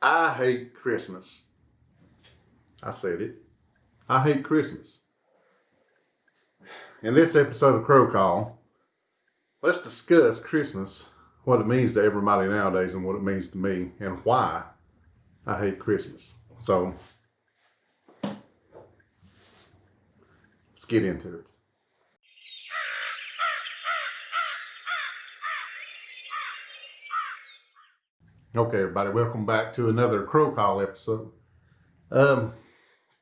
I hate Christmas. I said it. I hate Christmas. In this episode of Crow Call, let's discuss Christmas, what it means to everybody nowadays and what it means to me, and why I hate Christmas. So, let's get into it. Okay, everybody, welcome back to another Crow Call episode.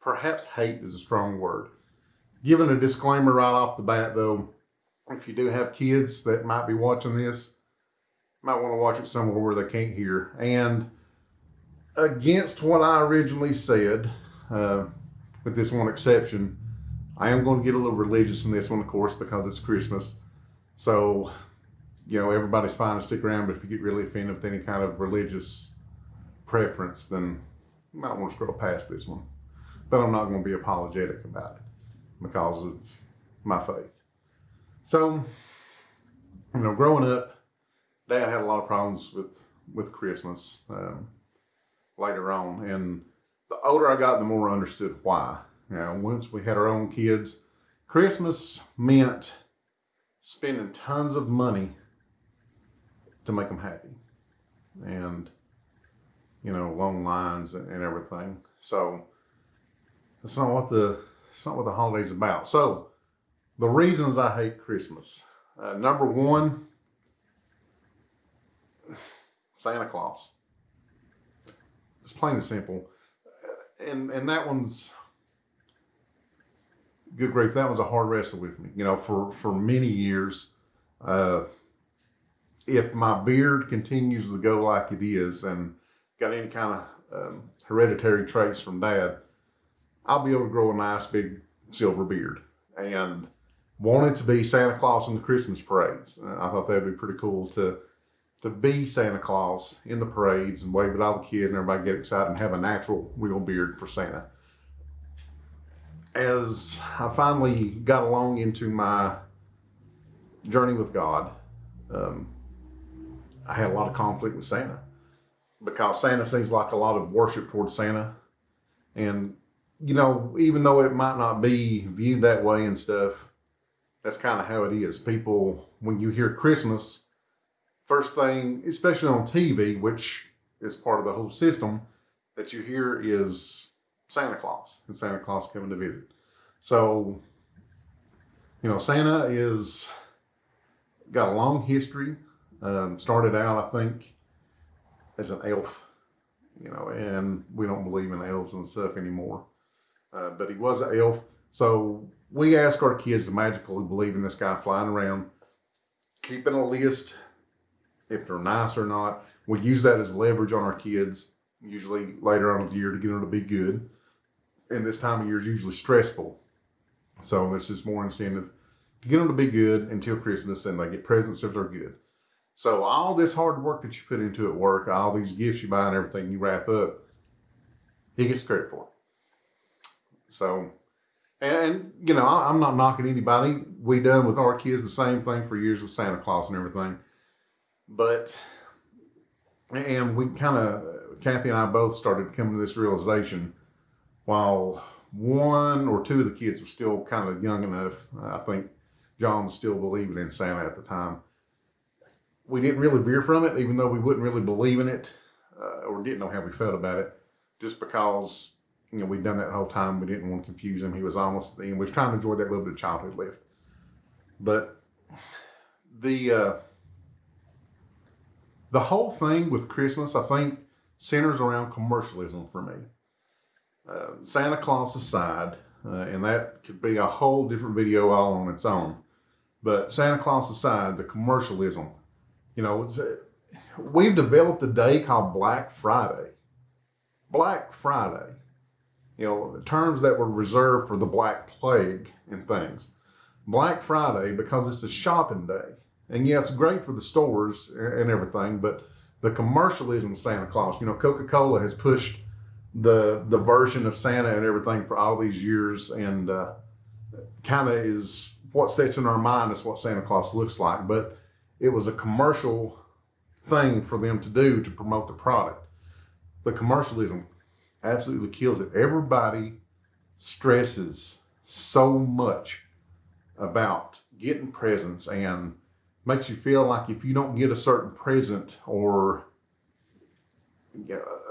Perhaps hate is a strong word. Giving a disclaimer right off the bat, though, if you do have kids that might be watching this, you might want to watch it somewhere where they can't hear. And against what I originally said, with this one exception, I am going to get a little religious in this one, of course, because it's Christmas. So, you know, everybody's fine to stick around, but if you get really offended with any kind of religious preference, then you might want to scroll past this one. But I'm not going to be apologetic about it because of my faith. So, you know, growing up, Dad had a lot of problems with Christmas later on. And the older I got, the more I understood why. You know, once we had our own kids, Christmas meant spending tons of money to make them happy. And, you know, long lines and everything. So, that's not what the holiday's about. So, the reasons I hate Christmas. Number one, Santa Claus. It's plain and simple. And that one's, good grief, that was a hard wrestle with me. You know, for many years, if my beard continues to go like it is and got any kind of hereditary traits from Dad, I'll be able to grow a nice big silver beard. And wanted to be Santa Claus in the Christmas parades. I thought that'd be pretty cool to be Santa Claus in the parades and wave at all the kids and everybody get excited and have a natural real beard for Santa. As I finally got along into my journey with God, I had a lot of conflict with Santa because Santa seems like a lot of worship towards Santa. And, you know, even though it might not be viewed that way and stuff, that's kind of how it is. People, when you hear Christmas, first thing, especially on TV, which is part of the whole system, that you hear is Santa Claus and Santa Claus coming to visit. So, you know, Santa got a long history. Started out, I think, as an elf, you know, and we don't believe in elves and stuff anymore. But he was an elf. So we ask our kids to magically believe in this guy flying around, keeping a list if they're nice or not. We use that as leverage on our kids, usually later on in the year, to get them to be good. And this time of year is usually stressful. So this is more incentive to get them to be good until Christmas, and they get presents if they're good. So all this hard work that you put into at work, all these gifts you buy and everything you wrap up, he gets credit for it. So, and you know, I'm not knocking anybody. We done with our kids the same thing for years with Santa Claus and everything. But, and we kind of, Kathy and I both started coming to this realization while one or two of the kids were still kind of young enough. I think John was still believing in Santa at the time. We didn't really veer from it, even though we wouldn't really believe in it or didn't know how we felt about it, just because, you know, we'd done that the whole time. We didn't want to confuse him. He was almost at the end. We was trying to enjoy that little bit of childhood left. But the whole thing with Christmas, I think, centers around commercialism for me. Santa Claus aside, and that could be a whole different video all on its own. But Santa Claus aside, the commercialism, you know, we've developed a day called Black Friday. Black Friday. You know, terms that were reserved for the Black Plague and things. Black Friday, because it's a shopping day. And yeah, it's great for the stores and everything, but the commercialism of Santa Claus, you know, Coca-Cola has pushed the version of Santa and everything for all these years, and kind of is what sets in our mind is what Santa Claus looks like. But it was a commercial thing for them to do to promote the product. But commercialism absolutely kills it. Everybody stresses so much about getting presents and makes you feel like if you don't get a certain present or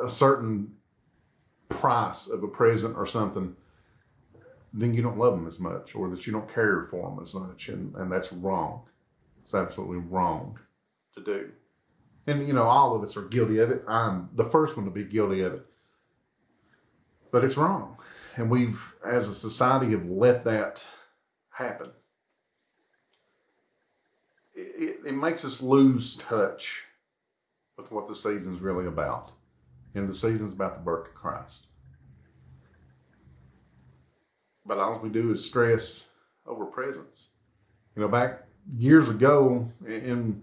a certain price of a present or something, then you don't love them as much, or that you don't care for them as much. And that's wrong. It's absolutely wrong to do. And, you know, all of us are guilty of it. I'm the first one to be guilty of it. But it's wrong. And we've, as a society, have let that happen. It makes us lose touch with what the season's really about. And the season's about the birth of Christ. But all we do is stress over presents. You know, back years ago, and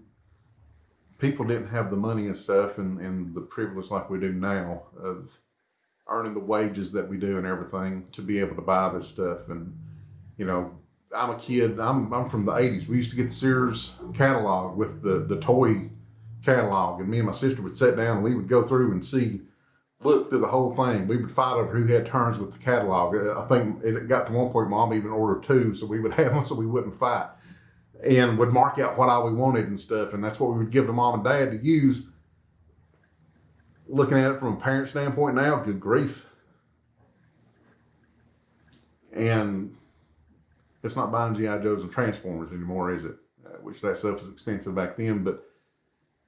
people didn't have the money and stuff and the privilege like we do now of earning the wages that we do and everything to be able to buy this stuff. And, you know, I'm a kid, I'm from the 80s. We used to get the Sears catalog with the toy catalog, and me and my sister would sit down and we would go through and look through the whole thing. We would fight over who had turns with the catalog. I think it got to one point Mom even ordered two, so we would have one so we wouldn't fight, and would mark out what all we wanted and stuff, and that's what we would give to Mom and Dad to use. Looking at it from a parent standpoint now, good grief. And it's not buying G.I. Joes and Transformers anymore, is it? Which that stuff was expensive back then, but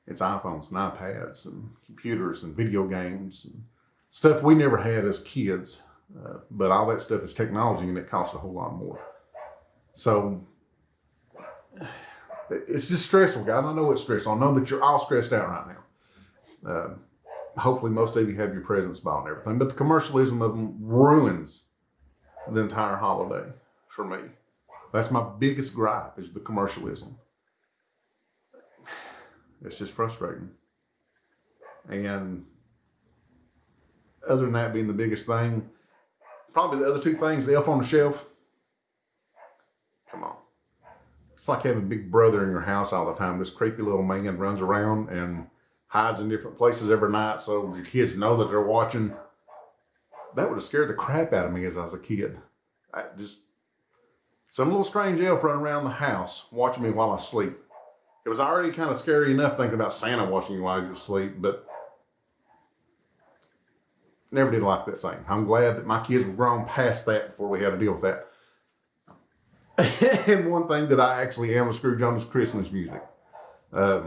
it's iPhones and iPads and computers and video games and stuff we never had as kids. But all that stuff is technology, and it costs a whole lot more. So it's just stressful, guys. I know it's stressful. I know that you're all stressed out right now. Hopefully most of you have your presents bought and everything. But the commercialism of them ruins the entire holiday for me. That's my biggest gripe, is the commercialism. It's just frustrating. And other than that being the biggest thing, probably the other two things, the elf on the shelf. Come on. It's like having Big Brother in your house all the time. This creepy little man runs around and hides in different places every night so your kids know that they're watching. That would have scared the crap out of me as I was a kid. Some little strange elf running around the house watching me while I sleep. It was already kind of scary enough thinking about Santa watching you while you sleep, but never did like that thing. I'm glad that my kids were grown past that before we had to deal with that. And one thing that I actually am a Scrooge on is Christmas music. I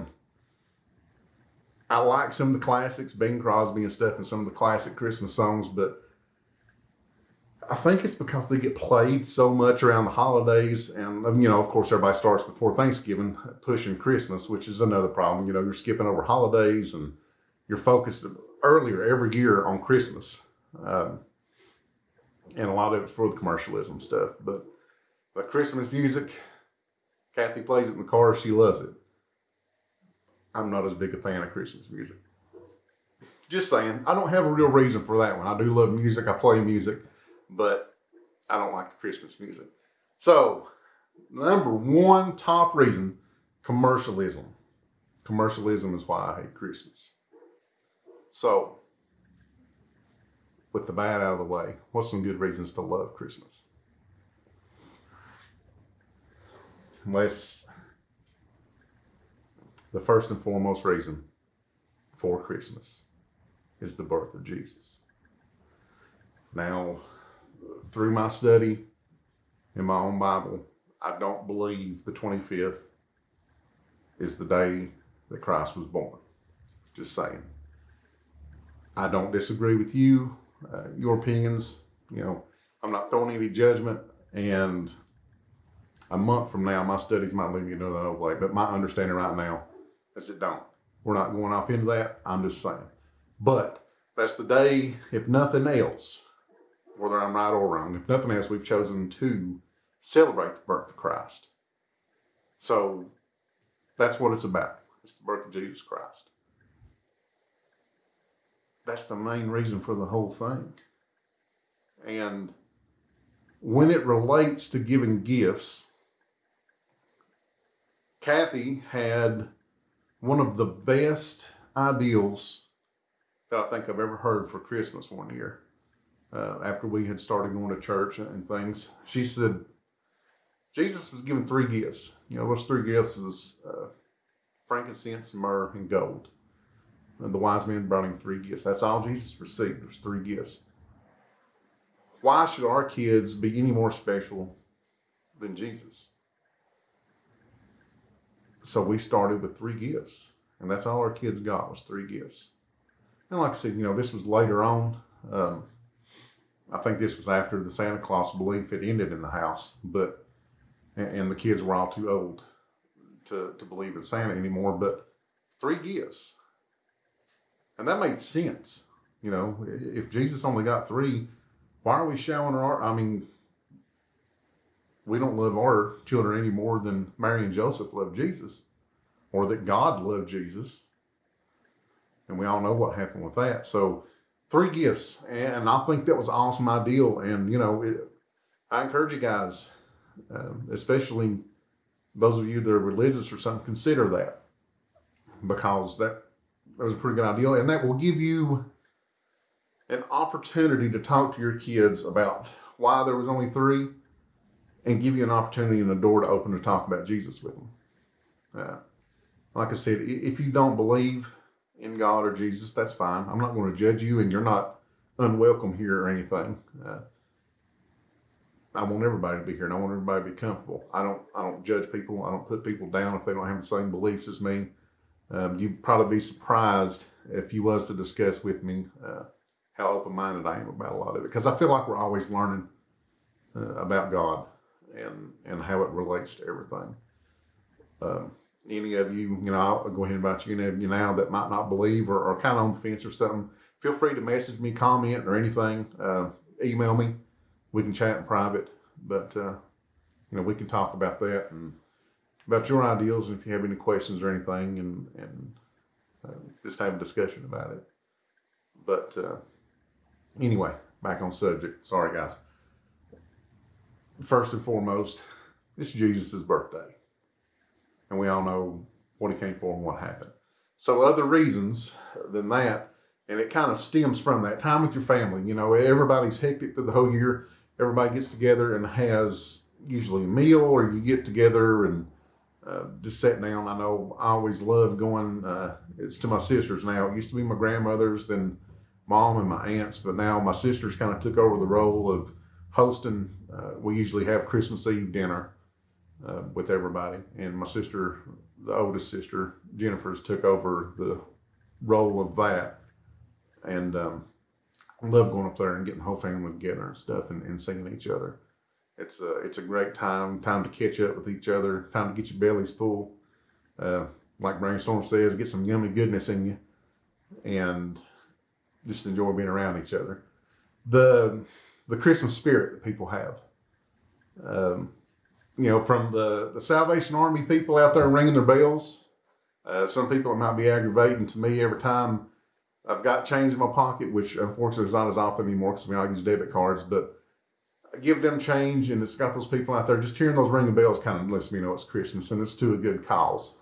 like some of the classics, Bing Crosby and stuff, and some of the classic Christmas songs, but I think it's because they get played so much around the holidays. And, you know, of course, everybody starts before Thanksgiving pushing Christmas, which is another problem. You know, you're skipping over holidays and you're focused earlier every year on Christmas. And a lot of it's for the commercialism stuff. But the Christmas music, Kathy plays it in the car. She loves it. I'm not as big a fan of Christmas music. Just saying. I don't have a real reason for that one. I do love music. I play music. But I don't like the Christmas music. So, number one top reason, commercialism. Commercialism is why I hate Christmas. So, with the bad out of the way, what's some good reasons to love Christmas? The first and foremost reason for Christmas is the birth of Jesus. Now, through my study in my own Bible, I don't believe the 25th is the day that Christ was born. Just saying. I don't disagree with you, your opinions. You know, I'm not throwing any judgment, and a month from now, my studies might lead me another way, but my understanding right now is it don't. We're not going off into that. I'm just saying. But that's the day, if nothing else, whether I'm right or wrong, if nothing else, we've chosen to celebrate the birth of Christ. So that's what it's about. It's the birth of Jesus Christ. That's the main reason for the whole thing. And when it relates to giving gifts, Kathy had one of the best ideals that I think I've ever heard for Christmas one year. After we had started going to church and things, she said Jesus was given three gifts. Those three gifts was frankincense, myrrh, and gold. And the wise men brought him three gifts. That's all Jesus received, was three gifts. Why should our kids be any more special than Jesus? So we started with three gifts. And that's all our kids got, was three gifts. And like I said, this was later on. I think this was after the Santa Claus belief had ended in the house. And the kids were all too old to believe in Santa anymore. But three gifts. And that made sense. If Jesus only got three, why are we showing we don't love our children any more than Mary and Joseph loved Jesus, or that God loved Jesus. And we all know what happened with that. So three gifts. And I think that was an awesome ideal. And, I encourage you guys, especially those of you that are religious or something, consider that, because that was a pretty good idea. And that will give you an opportunity to talk to your kids about why there was only three, and give you an opportunity and a door to open to talk about Jesus with them. Like I said, if you don't believe in God or Jesus, that's fine. I'm not going to judge you, and you're not unwelcome here or anything. I want everybody to be here, and I want everybody to be comfortable. I don't judge people. I don't put people down if they don't have the same beliefs as me. You'd probably be surprised if you was to discuss with me how open-minded I am about a lot of it, because I feel like we're always learning about God and how it relates to everything. Any of you, I'll go ahead and invite you, any of you now that might not believe or are kind of on the fence or something, feel free to message me, comment, or anything. Email me. We can chat in private, but we can talk about that and about your ideals, and if you have any questions or anything, and just have a discussion about it. But anyway, back on subject. Sorry, guys. First and foremost, it's Jesus' birthday. And we all know what he came for and what happened. So other reasons than that, and it kind of stems from that time with your family. Everybody's hectic through the whole year. Everybody gets together and has usually a meal, or you get together and just sit down. I know I always love going, it's to my sisters now. It used to be my grandmother's, then mom and my aunts, but now my sisters kind of took over the role of hosting. We usually have Christmas Eve dinner with everybody, and my sister, the oldest sister, Jennifer's, took over the role of that. And I love going up there and getting the whole family together and stuff, and singing each other. It's a great time to catch up with each other, time to get your bellies full. Like Brainstorm says, get some yummy goodness in you, and just enjoy being around each other. The Christmas spirit that people have. From the Salvation Army people out there ringing their bells. Some people, it might be aggravating to me every time I've got change in my pocket, which unfortunately is not as often anymore because we all use debit cards, but I give them change, and it's got those people out there. Just hearing those ringing bells kind of lets me know it's Christmas, and it's to a good cause.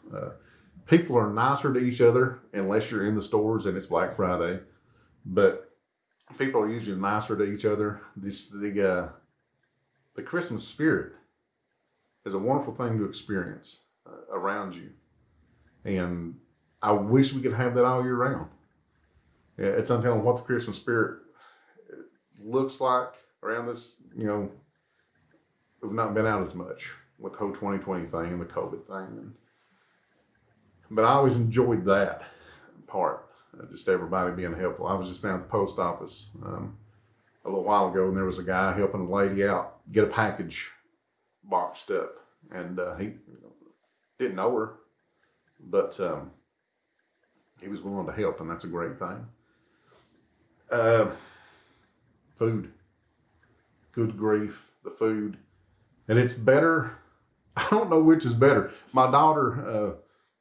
People are nicer to each other unless you're in the stores and it's Black Friday, but people are usually nicer to each other. The Christmas spirit is a wonderful thing to experience around you, and I wish we could have that all year round. Yeah, it's untelling what the Christmas spirit looks like around this. We've not been out as much with the whole 2020 thing and the COVID thing, but I always enjoyed that part, just everybody being helpful. I was just down at the post office a little while ago, and there was a guy helping a lady out get a package boxed up, and he didn't know her, but he was willing to help, and that's a great thing. Food. Good grief, the food. And it's better. I don't know which is better. My daughter,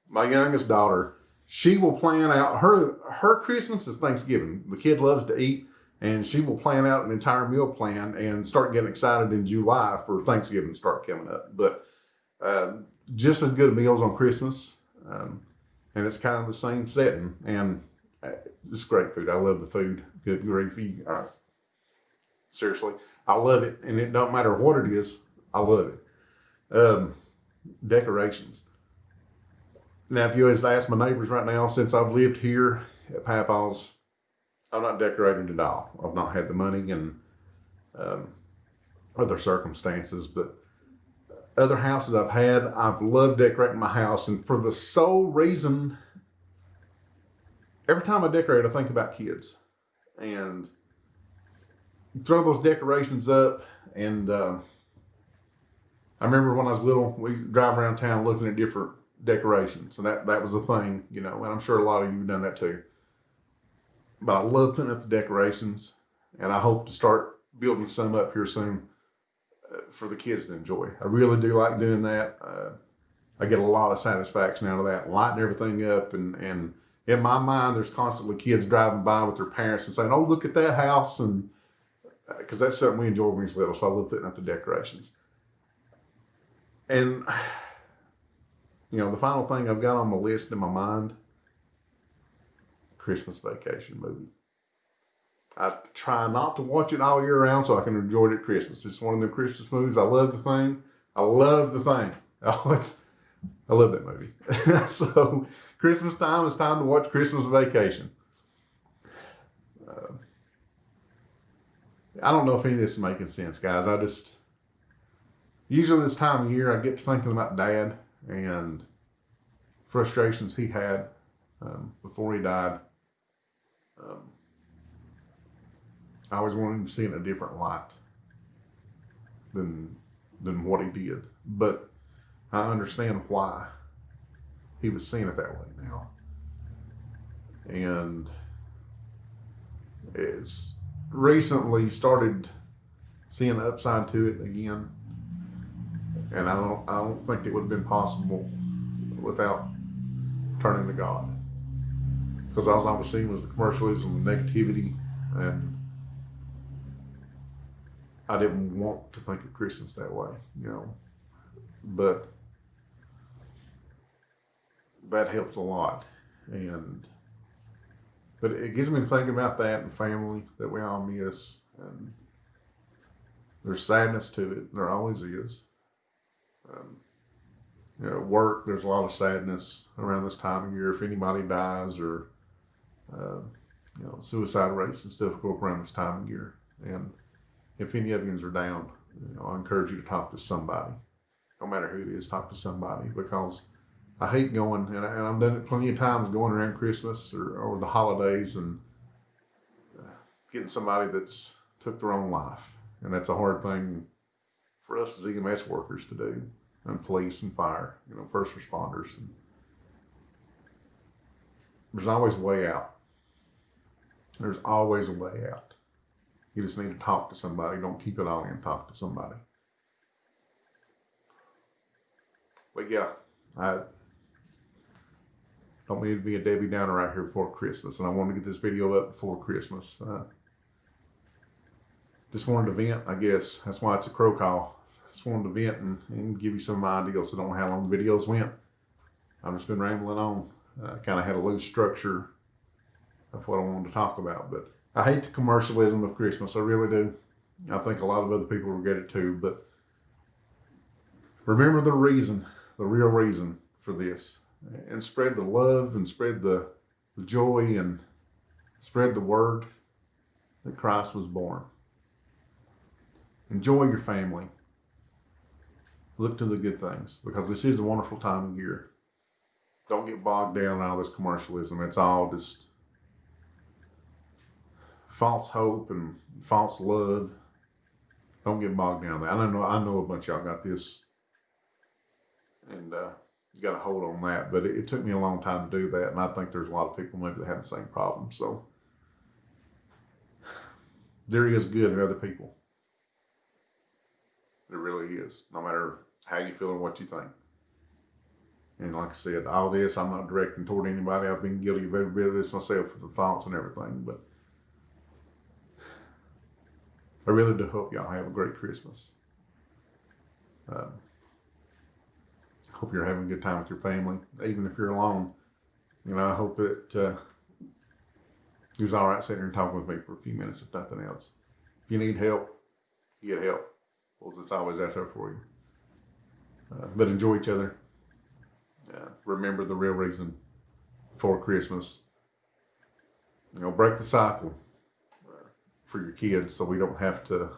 my youngest daughter, she will plan out, her Christmas is Thanksgiving. The kid loves to eat, and she will plan out an entire meal plan and start getting excited in July for Thanksgiving to start coming up. But just as good meals on Christmas, and it's kind of the same setting. And It's great food. I love the food. Good grief. Seriously, I love it. And it don't matter what it is. I love it. Decorations. Now, if you was to ask my neighbors right now, since I've lived here at Papa's, I've not decorated at all. I've not had the money and other circumstances, but other houses I've had, I've loved decorating my house. And for the sole reason, every time I decorate, I think about kids. And you throw those decorations up, and I remember when I was little, we drive around town looking at different decorations, and that was the thing, you know, and I'm sure a lot of you have done that too. But I love putting up the decorations, and I hope to start building some up here soon for the kids to enjoy. I really do like doing that. I get a lot of satisfaction out of that, lighting everything up, and in my mind, there's constantly kids driving by with their parents and saying, "Oh, look at that house," and because that's something we enjoy when he's little. So I love putting up the decorations. And you know, the final thing I've got on my list in my mind, Christmas Vacation movie. I try not to watch it all year round so I can enjoy it at Christmas. It's one of the Christmas movies. I love the thing. I love that movie. So Christmas time is time to watch Christmas Vacation. I don't know if any of this is making sense, guys. Usually this time of year, I get to thinking about Dad and frustrations he had before he died. I always wanted him to see it in a different light than what he did. But I understand why he was seeing it that way now. And it's recently started seeing the upside to it again. And I don't think it would have been possible without turning to God. Because all I was seeing was the commercialism, the negativity, and I didn't want to think of Christmas that way, you know. But that helped a lot. But it gets me to think about that and family that we all miss. And there's sadness to it. There always is. You know, at work, there's a lot of sadness around this time of year. If anybody dies or, you know, suicide rates and stuff go up around this time of year. And if any of you are down, you know, I encourage you to talk to somebody. No matter who it is, talk to somebody, because I hate going, and I've done it plenty of times, going around Christmas or the holidays and getting somebody that's took their own life. And that's a hard thing for us as EMS workers to do, and police and fire, you know, first responders. And there's always a way out. There's always a way out. You just need to talk to somebody. Don't keep it all in. Talk to somebody. But yeah, I don't mean to be a Debbie Downer right here before Christmas, and I wanted to get this video up before Christmas. Just wanted to vent, I guess. That's why it's a crow call. Just wanted to vent and give you some ideas. I don't know how long the videos went. I've just been rambling on. I kind of had a loose structure of what I wanted to talk about, but I hate the commercialism of Christmas. I really do. I think a lot of other people will get it too, but remember the reason, the real reason for this, and spread the love and spread the joy and spread the word that Christ was born. Enjoy your family. Look to the good things, because this is a wonderful time of year. Don't get bogged down in all this commercialism. It's all just false hope and false love. Don't get bogged down in that. I know a bunch of y'all got this, and you got to hold on that. But it took me a long time to do that, and I think there's a lot of people maybe that have the same problem. So there is good in other people. There really is, no matter how you feel or what you think. And like I said, all this, I'm not directing toward anybody. I've been guilty of every bit of this myself with the thoughts and everything. But I really do hope y'all have a great Christmas. Hope you're having a good time with your family, even if you're alone. You know, I hope that He was all right sitting here and talking with me for a few minutes, if nothing else. If you need help, you get help. Well, it's always out there for you. But enjoy each other. Remember the real reason for Christmas. Break the cycle for your kids so we don't have to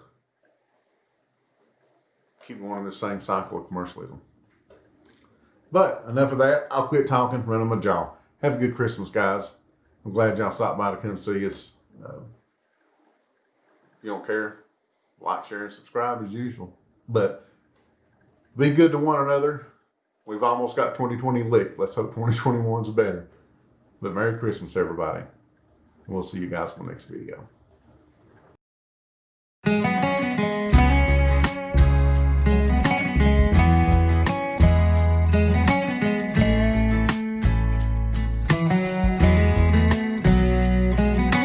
keep going in the same cycle of commercialism. But enough of that. I'll quit talking, running my jaw. Have a good Christmas, guys. I'm glad y'all stopped by to come see us. If you don't care, like, share, and subscribe as usual. But be good to one another. We've almost got 2020 licked. Let's hope 2021's better. But Merry Christmas, everybody. We'll see you guys in the next video.